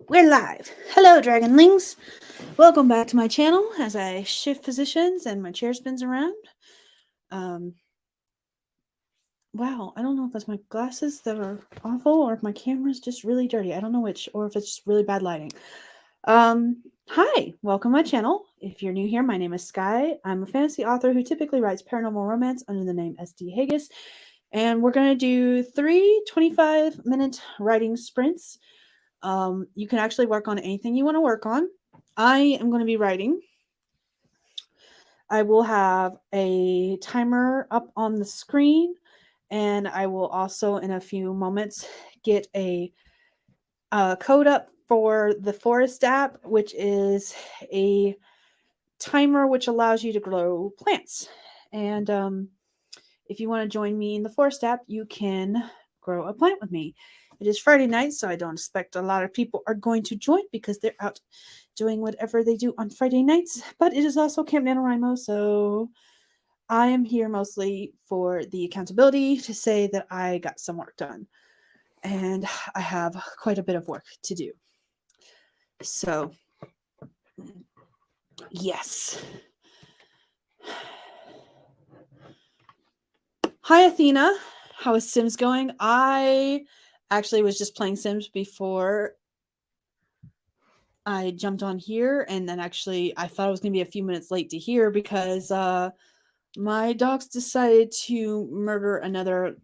We're live. Hello, Dragonlings. Welcome back to my channel as I shift positions and my chair spins around. Um, wow, I don't know if that's my glasses that are awful or if my camera's just really dirty. I don't know which, or if it's just really bad lighting. Hi, welcome to my channel. If you're new here, my name is Skye. I'm a fantasy author who typically writes paranormal romance under the name SD Hegyes. And we're going to do 3 25-minute writing sprints. You can actually work on anything you want to work on. I am going to be writing. I will have a timer up on the screen, and I will also, in a few moments, get a code up for the Forest app, which is a timer which allows you to grow plants. And if you want to join me in the Forest app, you can grow a plant with me. It is Friday night, so I don't expect a lot of people are going to join because they're out doing whatever they do on Friday nights. But it is also Camp NaNoWriMo, so I am here mostly for the accountability to say that I got some work done. And I have quite a bit of work to do. So, yes. Hi, Athena. How is Sims going? I actually was just playing Sims before I jumped on here, and then actually I thought I was going to be a few minutes late to here because my dogs decided to murder another,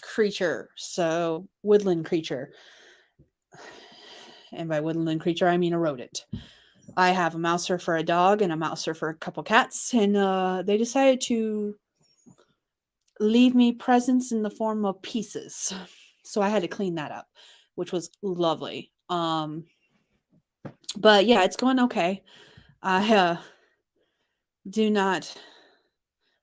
creature. So, woodland creature. And by woodland creature, I mean a rodent. I have a mouser for a dog and a mouser for a couple cats, and they decided to leave me presents in the form of pieces. So I had to clean that up, which was lovely. But yeah, it's going okay. I do not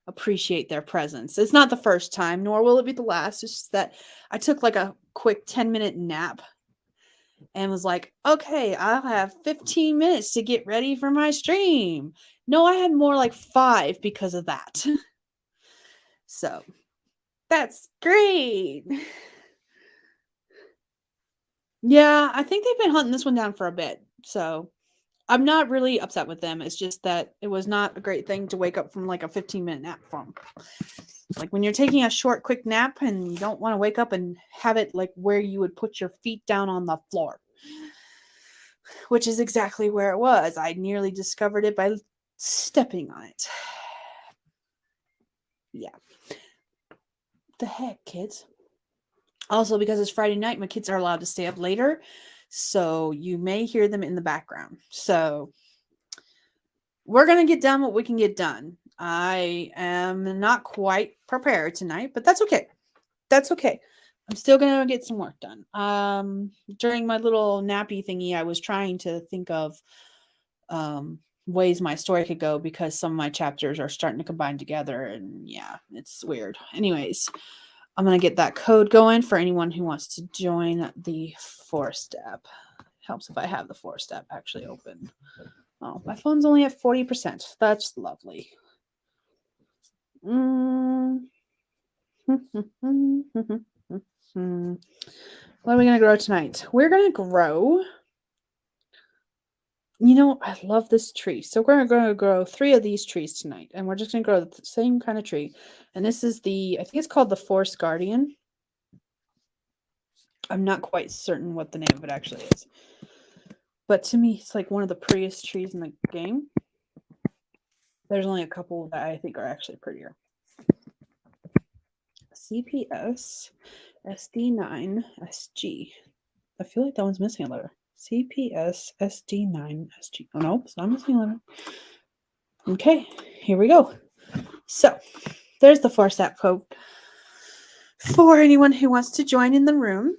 appreciate their presence. It's not the first time, nor will it be the last. It's just that I took like a quick 10-minute nap and was like, okay, I'll have 15 minutes to get ready for my stream. No, I had more like 5 because of that. So that's great. Yeah, I think they've been hunting this one down for a bit. So I'm not really upset with them. It's just that it was not a great thing to wake up from like a 15-minute nap from. Like when you're taking a short, quick nap and you don't want to wake up and have it like where you would put your feet down on the floor, which is exactly where it was. I nearly discovered it by stepping on it. Yeah. The heck, kids? Also, because it's Friday night, my kids are allowed to stay up later. So you may hear them in the background. So we're going to get done what we can get done. I am not quite prepared tonight, but that's okay. That's okay. I'm still going to get some work done. During my little nappy thingy, I was trying to think of ways my story could go because some of my chapters are starting to combine together, and yeah, it's weird. Anyways, I'm going to get that code going for anyone who wants to join the Forest app. Helps if I have the Forest app actually open. Oh, my phone's only at 40%. That's lovely. What are we going to grow tonight? We're going to grow... I love this tree. So we're going to grow 3 of these trees tonight. And we're just going to grow the same kind of tree. And this is I think it's called the Forest Guardian. I'm not quite certain what the name of it actually is. But to me, it's like one of the prettiest trees in the game. There's only a couple that I think are actually prettier. CPS SD9 SG. I feel like that one's missing a letter. CPS SD9 SG. Oh, no, it's not missing a letter. Okay, here we go. So, there's the Force app code for anyone who wants to join in the room.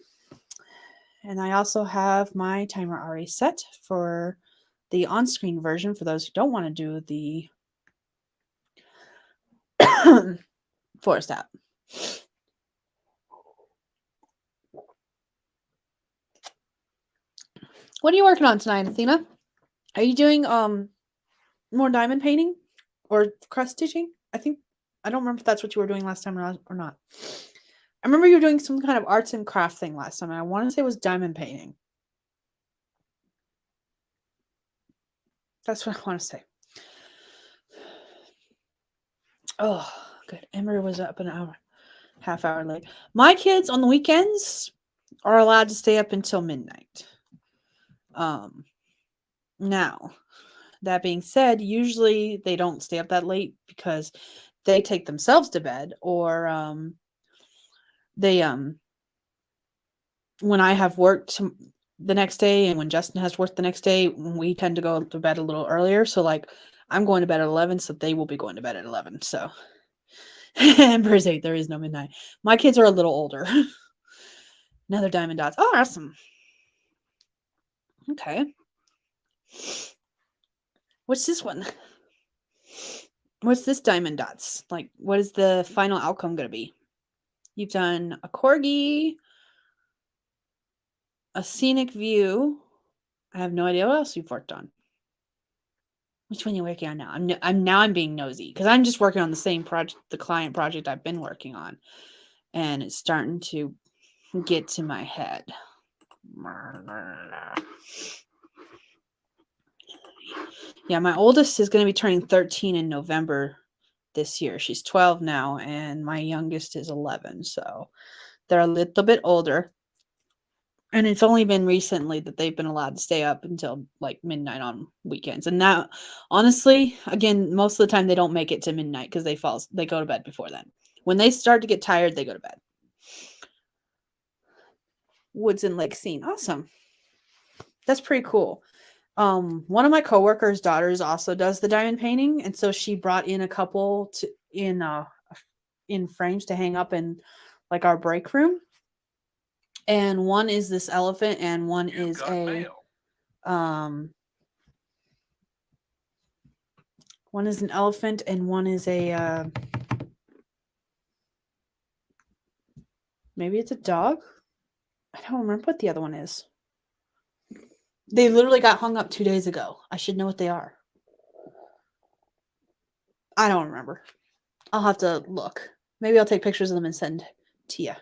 And I also have my timer already set for the on-screen version for those who don't want to do the Forest app. What are you working on tonight, Athena? Are you doing more diamond painting or cross stitching? I don't remember if that's what you were doing last time or not. I remember you were doing some kind of arts and craft thing last time, and I want to say it was diamond painting. That's what I want to say. Oh, good. Emery was up an hour, half hour late. My kids on the weekends are allowed to stay up until midnight. Now, that being said, usually they don't stay up that late because they take themselves to bed, or they when I have work the next day and when Justin has work the next day, we tend to go to bed a little earlier. So like I'm going to bed at 11, so they will be going to bed at 11. So Ember's 8, there is no midnight. My kids are a little older. Another diamond dots. Oh, awesome. Okay. What's this one? What's this diamond dots? Like, what is the final outcome going to be? You've done a corgi, a scenic view. I have no idea what else you've worked on. Which one are you working on now? I'm being nosy because I'm just working on the same project, the client project I've been working on, and it's starting to get to my head. Yeah, my oldest is going to be turning 13 in November this year. She's 12 now, and my youngest is 11. So they're a little bit older. And it's only been recently that they've been allowed to stay up until like midnight on weekends. And now, honestly, again, most of the time they don't make it to midnight because they go to bed before then. When they start to get tired, they go to bed. Woods and Lake Scene. Awesome. That's pretty cool. One of my coworkers' daughters also does the diamond painting, and so she brought in a couple in frames to hang up in like our break room. And one is this elephant, and one is one is an elephant, and one is a maybe it's a dog. I don't remember what the other one is. They literally got hung up 2 days ago. I should know what they are. I don't remember. I'll have to look. Maybe I'll take pictures of them and send to you.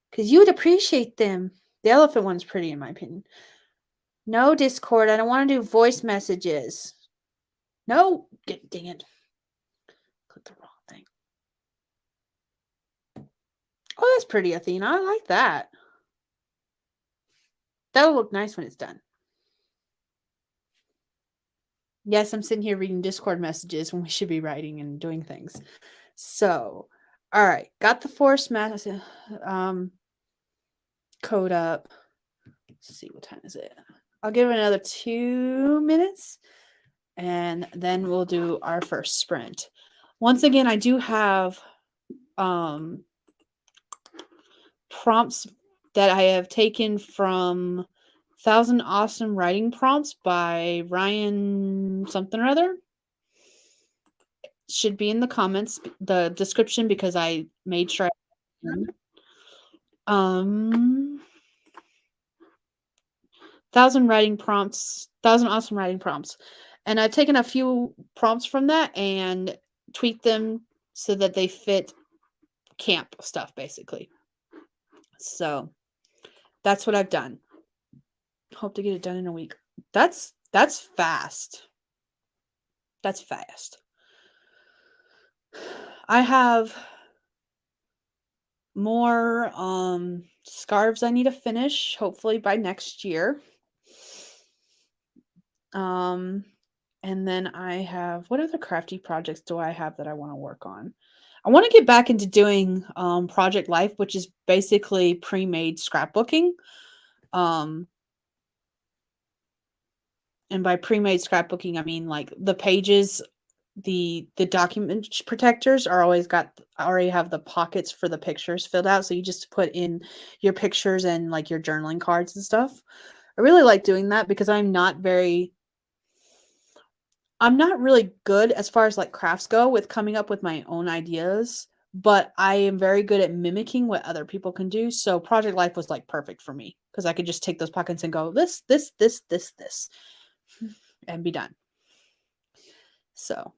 Because you would appreciate them. The elephant one's pretty, in my opinion. No, Discord. I don't want to do voice messages. No. Dang it. Click the wrong thing. Oh, that's pretty, Athena. I like that. That'll look nice when it's done. Yes, I'm sitting here reading Discord messages when we should be writing and doing things. So, all right. Got the force message code up. Let's see, what time is it? I'll give it another 2 minutes, and then we'll do our first sprint. Once again, I do have prompts that I have taken from 1,000 Awesome Writing Prompts by Ryan something or other. Should be in the comments, the description, because I made sure. 1,000 writing prompts, 1,000 awesome writing prompts. And I've taken a few prompts from that and tweaked them so that they fit camp stuff, basically. So that's what I've done. Hope to get it done in a week. That's fast. That's fast. I have more scarves I need to finish, hopefully by next year. And then I have, what other crafty projects do I have that I want to work on? I want to get back into doing Project Life, which is basically pre-made scrapbooking. And by pre-made scrapbooking, I mean like the pages, the document protectors are already have the pockets for the pictures filled out, so you just put in your pictures and like your journaling cards and stuff. I really like doing that because I'm not really good as far as like crafts go with coming up with my own ideas, but I am very good at mimicking what other people can do. So Project Life was like perfect for me because I could just take those pockets and go this, and be done. So,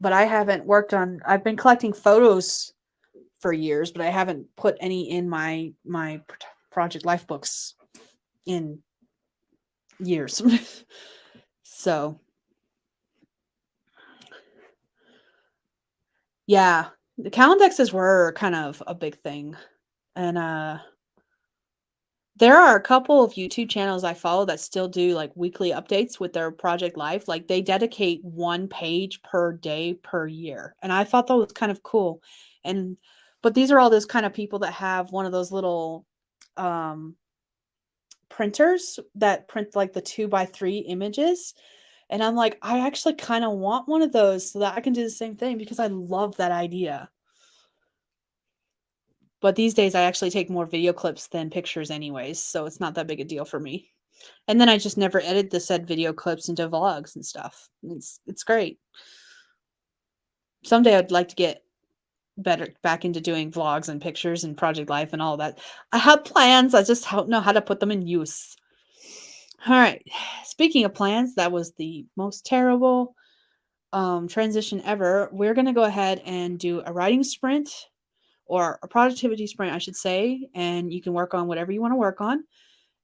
but I haven't worked on, I've been collecting photos for years, but I haven't put any in my Project Life books in years. So, yeah, the calendexes were kind of a big thing. And there are a couple of YouTube channels I follow that still do like weekly updates with their Project Life. Like they dedicate one page per day per year. And I thought that was kind of cool. And but these are all those kind of people that have one of those little um printers that print like the 2x3 images. And I'm like, I actually kind of want one of those so that I can do the same thing because I love that idea. But these days I actually take more video clips than pictures anyways, so it's not that big a deal for me. And then I just never edit the said video clips into vlogs and stuff. It's great. Someday I'd like to get better back into doing vlogs and pictures and Project Life and all that. I have plans, I just don't know how to put them in use. All right. Speaking of plans, that was the most terrible transition ever. We're going to go ahead and do a writing sprint or a productivity sprint, I should say, and you can work on whatever you want to work on.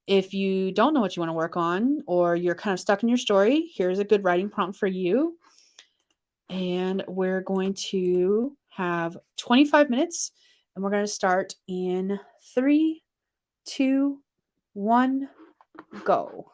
If you don't know what you want to work on or you're kind of stuck in your story, here's a good writing prompt for you. And we're going to have 25 minutes and we're going to start in 3, 2, 1, go.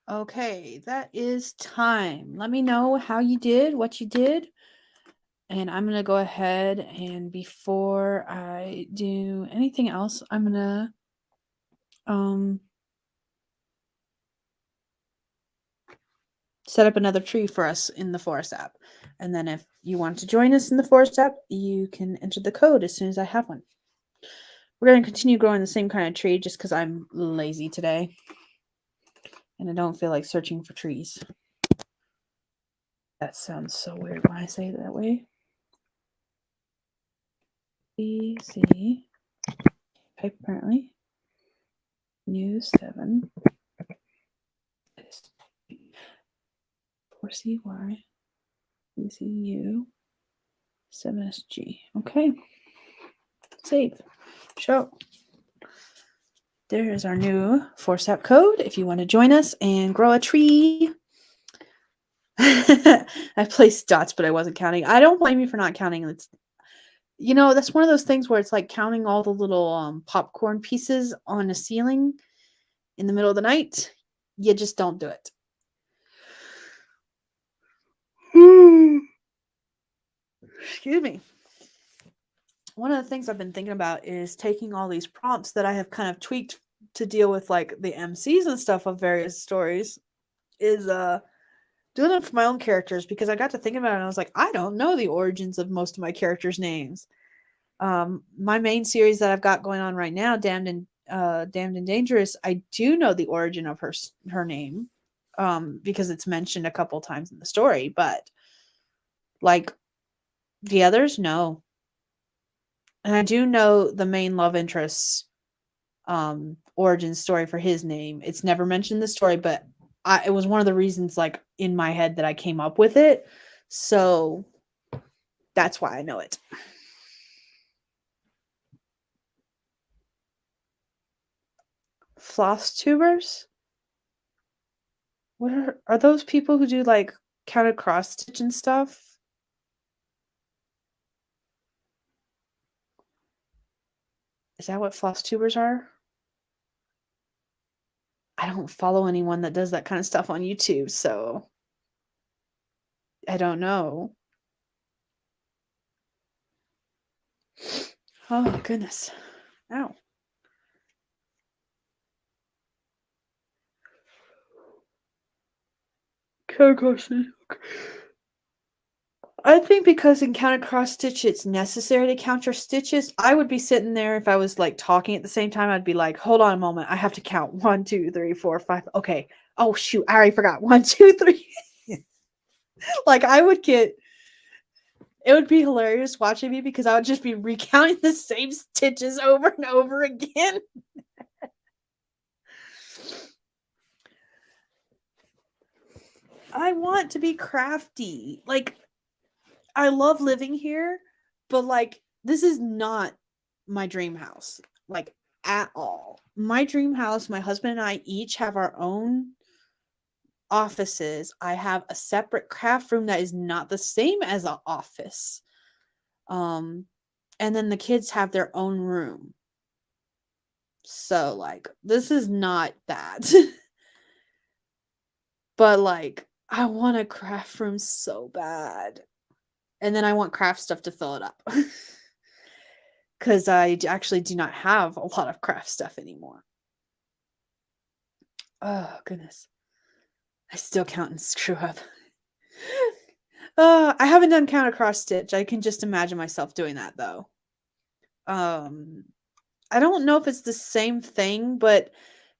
Okay, that is time. Let me know how you did, what you did. And I'm going to go ahead and before I do anything else, I'm going to set up another tree for us in the Forest app. And then if you want to join us in the Forest app, you can enter the code as soon as I have one. We're going to continue growing the same kind of tree just because I'm lazy today. And I don't feel like searching for trees. That sounds so weird when I say it that way. C type apparently. News 7. 4CY. ECU 7SG. Okay. Save. Show. There is our new Force app code if you want to join us and grow a tree. I placed dots, but I wasn't counting. I don't blame you for not counting. It's, that's one of those things where it's like counting all the little popcorn pieces on a ceiling in the middle of the night. You just don't do it. Excuse me. One of the things I've been thinking about is taking all these prompts that I have kind of tweaked to deal with like the MCs and stuff of various stories is doing them for my own characters, because I got to thinking about it and I was like, I don't know the origins of most of my characters' names. My main series that I've got going on right now, Damned and Dangerous, I do know the origin of her name, because it's mentioned a couple times in the story, but like the others, no. And I do know the main love interest's origin story for his name. It's never mentioned in the story, but it was one of the reasons like in my head that I came up with it. So that's why I know it. Floss tubers? What are those people who do like counted cross stitch and stuff? Is that what floss tubers are? I don't follow anyone that does that kind of stuff on YouTube, so I don't know. Oh, goodness. Ow. I think because in counted cross stitch, it's necessary to count your stitches. I would be sitting there if I was like talking at the same time. I'd be like, hold on a moment. I have to count 1, 2, 3, 4, 5. Okay. Oh, shoot. I already forgot. 1, 2, 3. Like it would be hilarious watching me because I would just be recounting the same stitches over and over again. I want to be crafty. Like, I love living here, but like, this is not my dream house, like at all. My dream house, my husband and I each have our own offices. I have a separate craft room that is not the same as an office. And then the kids have their own room. So like, this is not that. But like, I want a craft room so bad. And then I want craft stuff to fill it up. Because I actually do not have a lot of craft stuff anymore. Oh, goodness. I still count and screw up. I haven't done count across stitch. I can just imagine myself doing that, though. I don't know if it's the same thing, but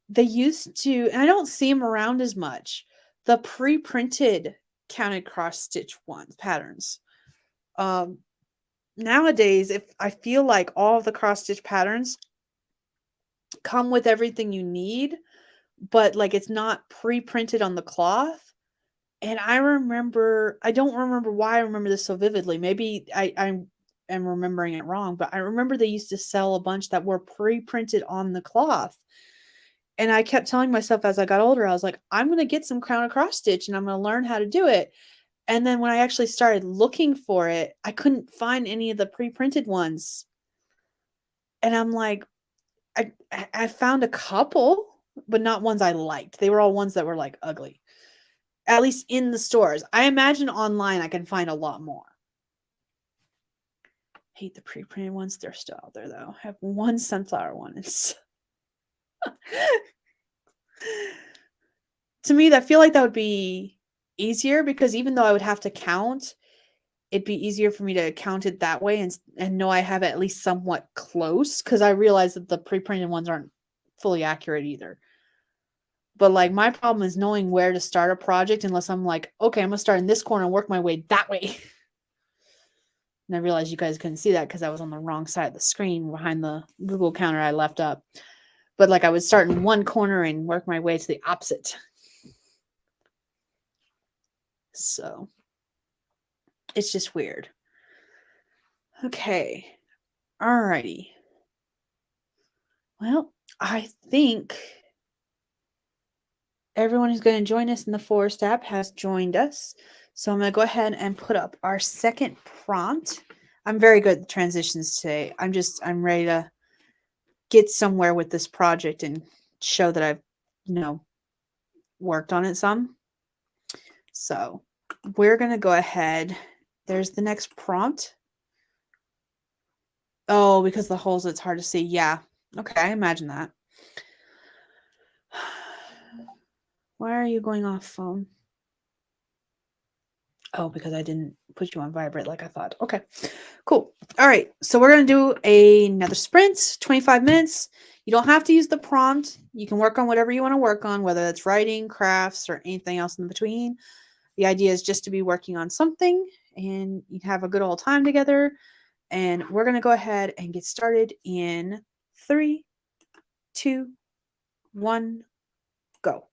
they used to, and I don't see them around as much, the pre-printed counted cross stitch patterns. Nowadays, if I feel like all of the cross stitch patterns come with everything you need, but like it's not pre-printed on the cloth. And I don't remember why I remember this so vividly. Maybe I am remembering it wrong, but I remember they used to sell a bunch that were pre-printed on the cloth. And I kept telling myself as I got older, I was like, I'm going to get some crown across stitch and I'm going to learn how to do it. And then when I actually started looking for it, I couldn't find any of the pre-printed ones. And I'm like, I found a couple, but not ones I liked. They were all ones that were like ugly. At least in the stores. I imagine online I can find a lot more. Hate the pre-printed ones. They're still out there though. I have one sunflower one. It's to me, I feel like that would be easier because even though I would have to count, it'd be easier for me to count it that way and know I have it at least somewhat close because I realize that the pre-printed ones aren't fully accurate either. But like my problem is knowing where to start a project unless I'm like, okay, I'm gonna start in this corner and work my way that way. And I realized you guys couldn't see that because I was on the wrong side of the screen behind the Google counter I left up. But like I would start in one corner and work my way to the opposite. So it's just weird. Okay. Alrighty. Well, I think everyone who's going to join us in the Forest app has joined us. So I'm going to go ahead and put up our second prompt. I'm very good at transitions today. I'm ready to get somewhere with this project and show that I've, worked on it some. So we're going to go ahead. There's the next prompt. Oh, because the holes, it's hard to see. Yeah. Okay, I imagine that. Why are you going off phone? Oh, because I didn't put you on vibrate like I thought. Okay, cool. All right, so we're going to do another sprint, 25 minutes. You don't have to use the prompt. You can work on whatever you want to work on, whether it's writing, crafts, or anything else in between. The idea is just to be working on something and you have a good old time together. And we're going to go ahead and get started in 3, 2, 1, go.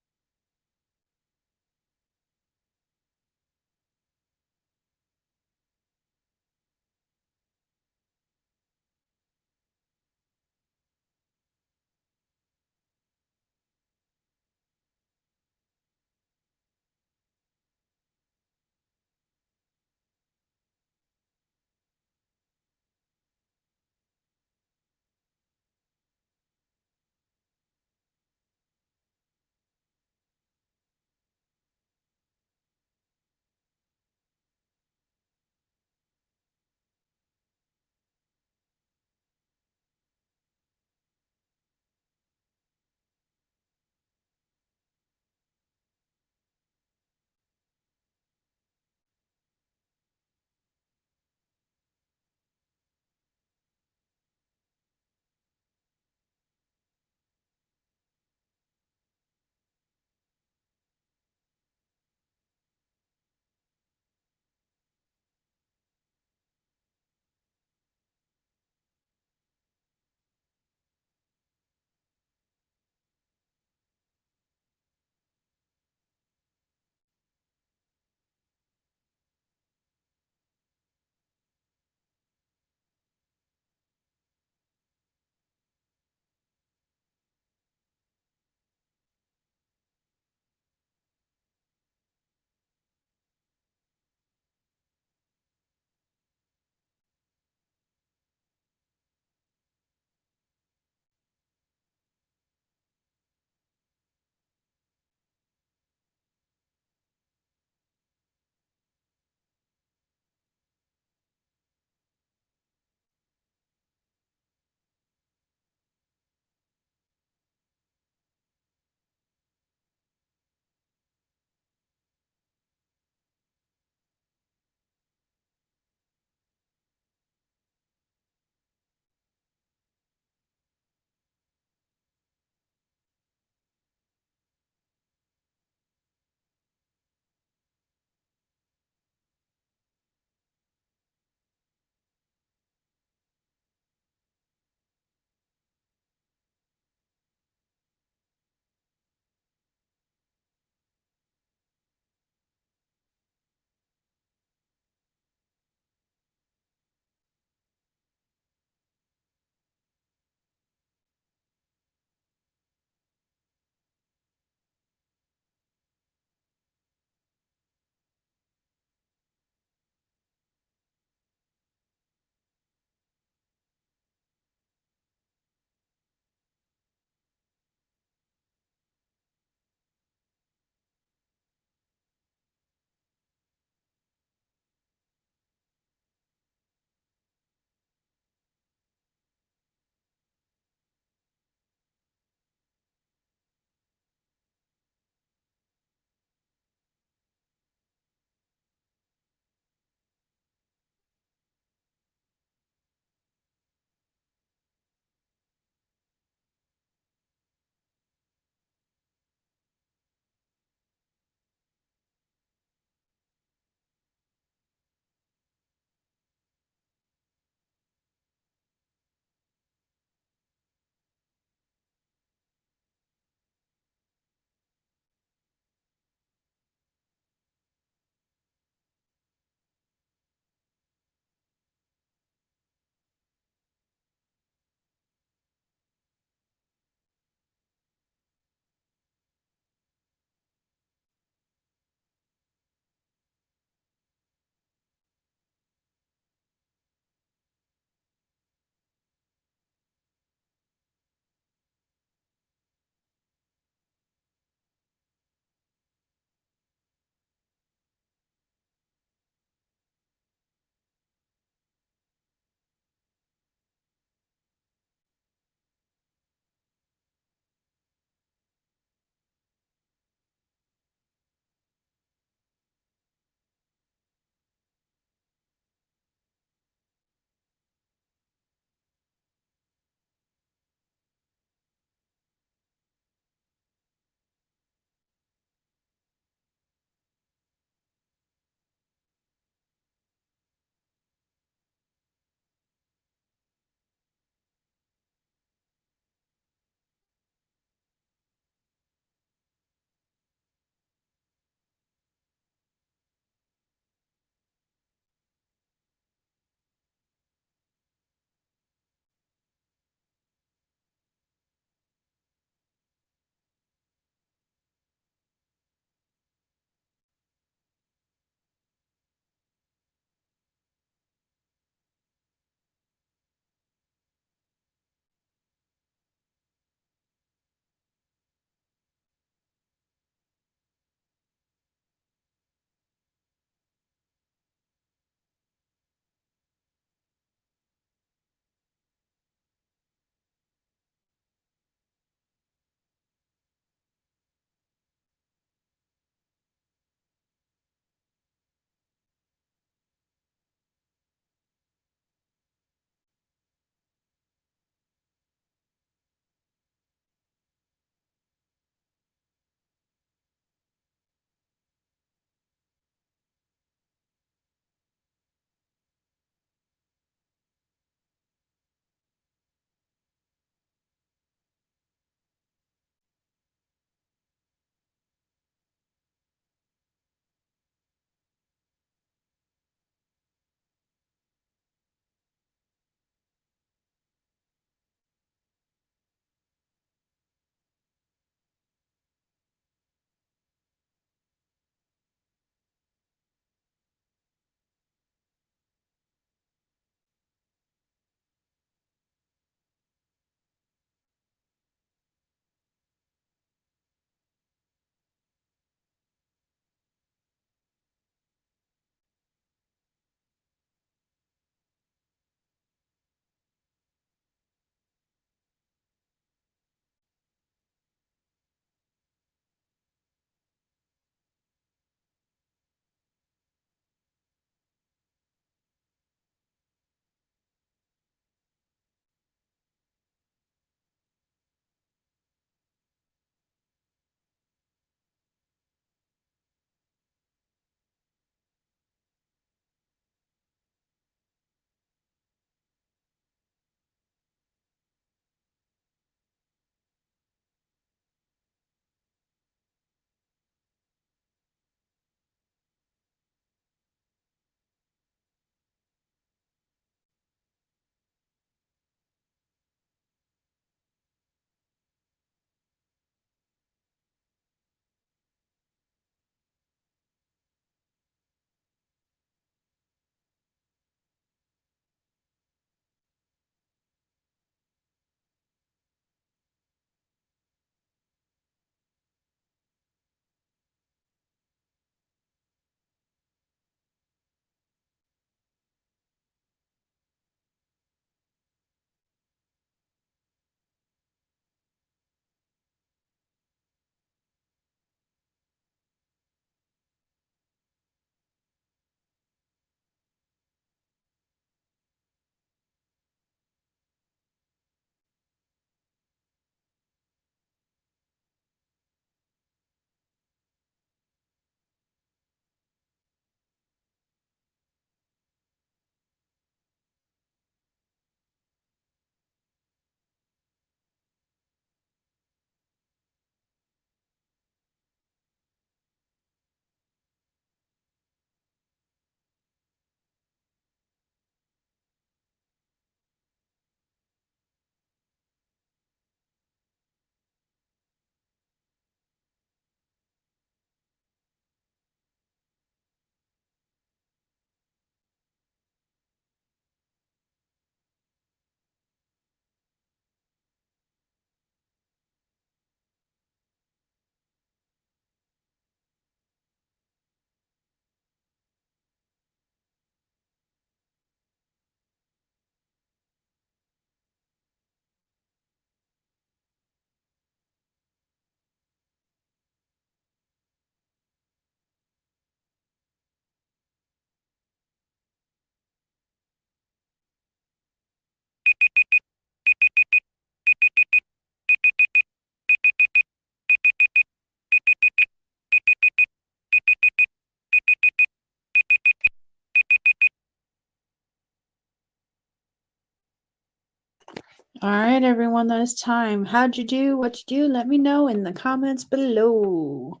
All right, everyone, that is time. How'd you do? What'd you do? Let me know in the comments below.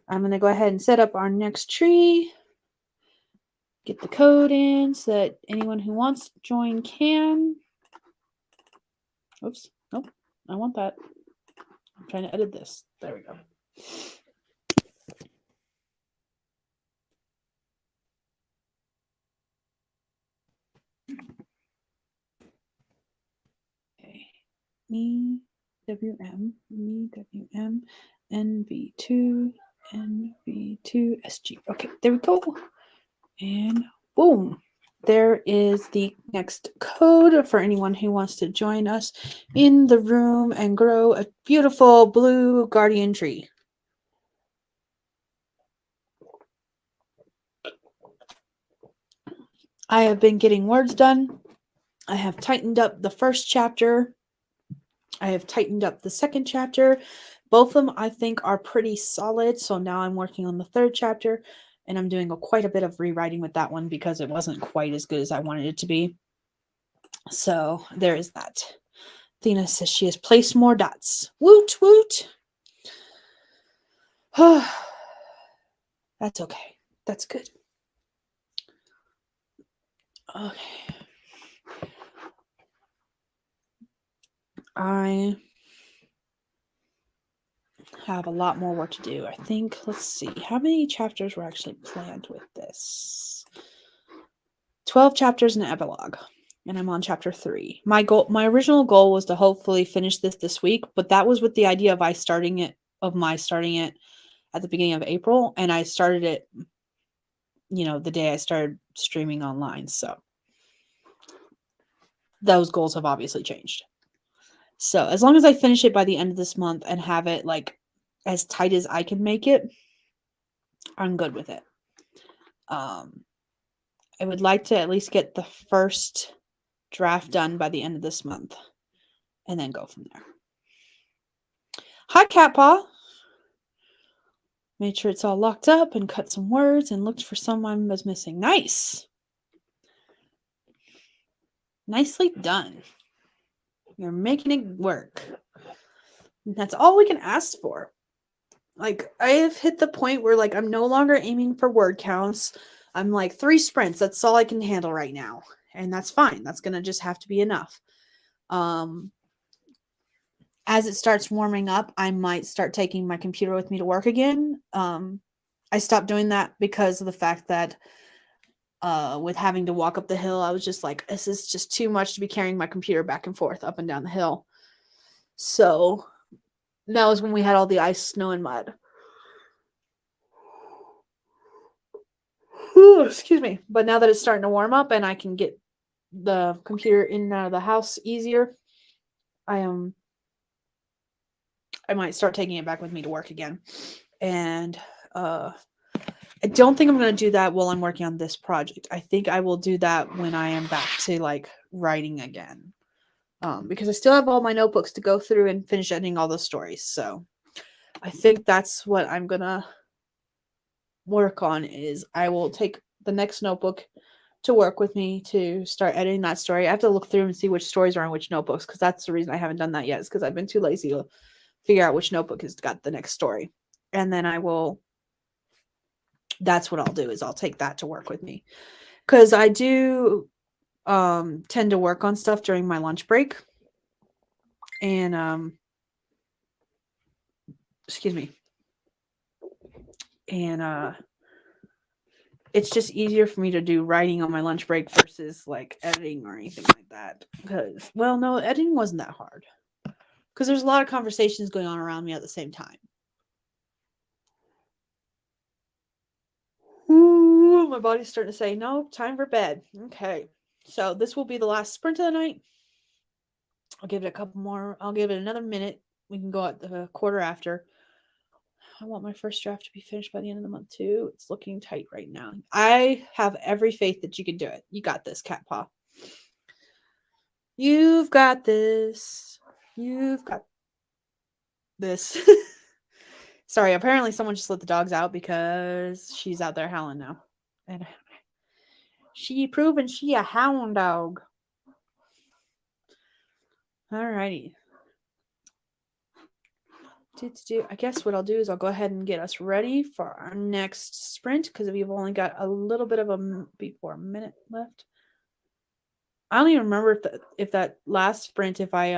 I'm going to go ahead and set up our next tree. Get the code in so that anyone who wants to join can. Oops. Nope. I want that. I'm trying to edit this. There we go. Okay. EWM, NV2, SG. Okay, there we go. And boom. There is the next code for anyone who wants to join us in the room and grow a beautiful blue guardian tree. I have been getting words done. I have tightened up the first chapter. I have tightened up the second chapter. Both of them, I think, are pretty solid. So now I'm working on the third chapter, and I'm doing quite a bit of rewriting with that one because it wasn't quite as good as I wanted it to be. So there is that. Athena says she has placed more dots. Woot, woot. That's okay. That's good. Okay. I have a lot more work to do. I think, let's see, how many chapters were actually planned with this? 12 chapters and an epilogue, and I'm on chapter 3. My original goal was to hopefully finish this week, but that was with the idea of my starting it at the beginning of April, and I started it, the day I started streaming online. So those goals have obviously changed. So as long as I finish it by the end of this month and have it like as tight as I can make it, I'm good with it. I would like to at least get the first draft done by the end of this month and then go from there. Hi, Cat Paw. Made sure it's all locked up and cut some words and looked for someone was missing. Nice. Nicely done. You're making it work. That's all we can ask for. Like, I have hit the point where, like, I'm no longer aiming for word counts. I'm like 3 sprints. That's all I can handle right now. And that's fine. That's going to just have to be enough. As it starts warming up, I might start taking my computer with me to work again. I stopped doing that because of the fact that with having to walk up the hill, I was just like, this is just too much to be carrying my computer back and forth up and down the hill. So that was when we had all the ice, snow, and mud. Ooh, excuse me. But now that it's starting to warm up and I can get the computer in and out of the house easier, I might start taking it back with me to work again. And I don't think I'm going to do that while I'm working on this project. I think I will do that when I am back to like writing again. Because I still have all my notebooks to go through and finish editing all the stories. So I think that's what I'm going to work on is I will take the next notebook to work with me to start editing that story. I have to look through and see which stories are in which notebooks because that's the reason I haven't done that yet is because I've been too lazy to figure out which notebook has got the next story. And then that's what I'll do is I'll take that to work with me because I do tend to work on stuff during my lunch break. And excuse me. And it's just easier for me to do writing on my lunch break versus like editing or anything like that. Because, well, no, editing wasn't that hard. Because there's a lot of conversations going on around me at the same time. Ooh, my body's starting to say, no, time for bed. Okay. So this will be the last sprint of the night. I'll give it a couple more. I'll give it another minute. We can go at the quarter after. I want my first draft to be finished by the end of the month too. It's looking tight right now. I have every faith that you can do it. You got this, Cat Paw. You've got this. You've got this. Sorry, apparently someone just let the dogs out because she's out there howling now. And she proven she a hound dog. Alrighty. I guess what I'll do is I'll go ahead and get us ready for our next sprint because we've only got a little bit of a minute left. I don't even remember if that last sprint, if I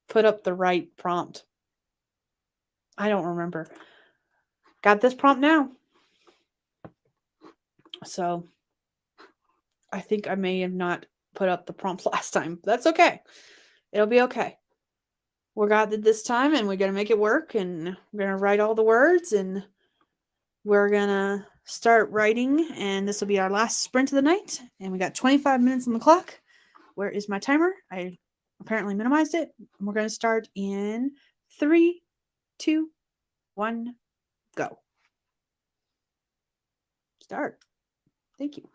put up the right prompt. I don't remember. Got this prompt now. So I think I may have not put up the prompt last time. That's okay. It'll be okay. We got it this time and we're going to make it work and we're going to write all the words and we're going to start writing and this will be our last sprint of the night and we got 25 minutes on the clock. Where is my timer? I apparently minimized it. We're going to start in 3, 2, 1, go. Start. Thank you.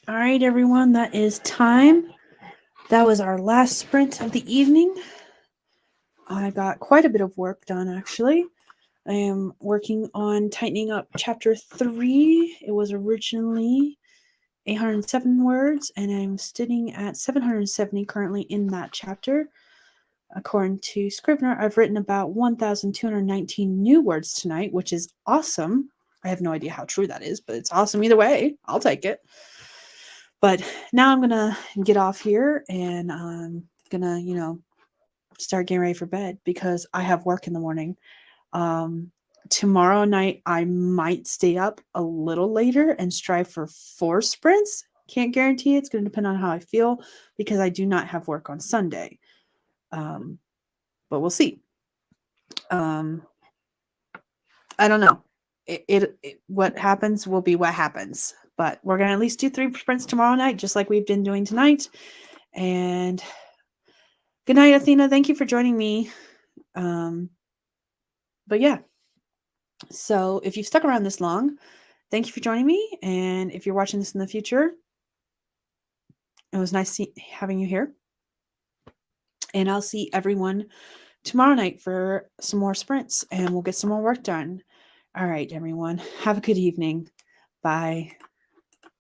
All right, everyone, that is time. That was our last sprint of the evening. I got quite a bit of work done, actually. I am working on tightening up chapter 3. It was originally 807 words, and I'm sitting at 770 currently in that chapter. According to Scrivener, I've written about 1,219 new words tonight, which is awesome. I have no idea how true that is, but it's awesome either way. I'll take it. But now I'm going to get off here and I'm going to, start getting ready for bed because I have work in the morning. Tomorrow night, I might stay up a little later and strive for 4 sprints. Can't guarantee it's going to depend on how I feel because I do not have work on Sunday. But we'll see. I don't know. What happens will be what happens. But we're going to at least do 3 sprints tomorrow night, just like we've been doing tonight. And good night, Athena. Thank you for joining me. But yeah. So if you've stuck around this long, thank you for joining me. And if you're watching this in the future, it was nice having you here. And I'll see everyone tomorrow night for some more sprints and we'll get some more work done. All right, everyone. Have a good evening. Bye.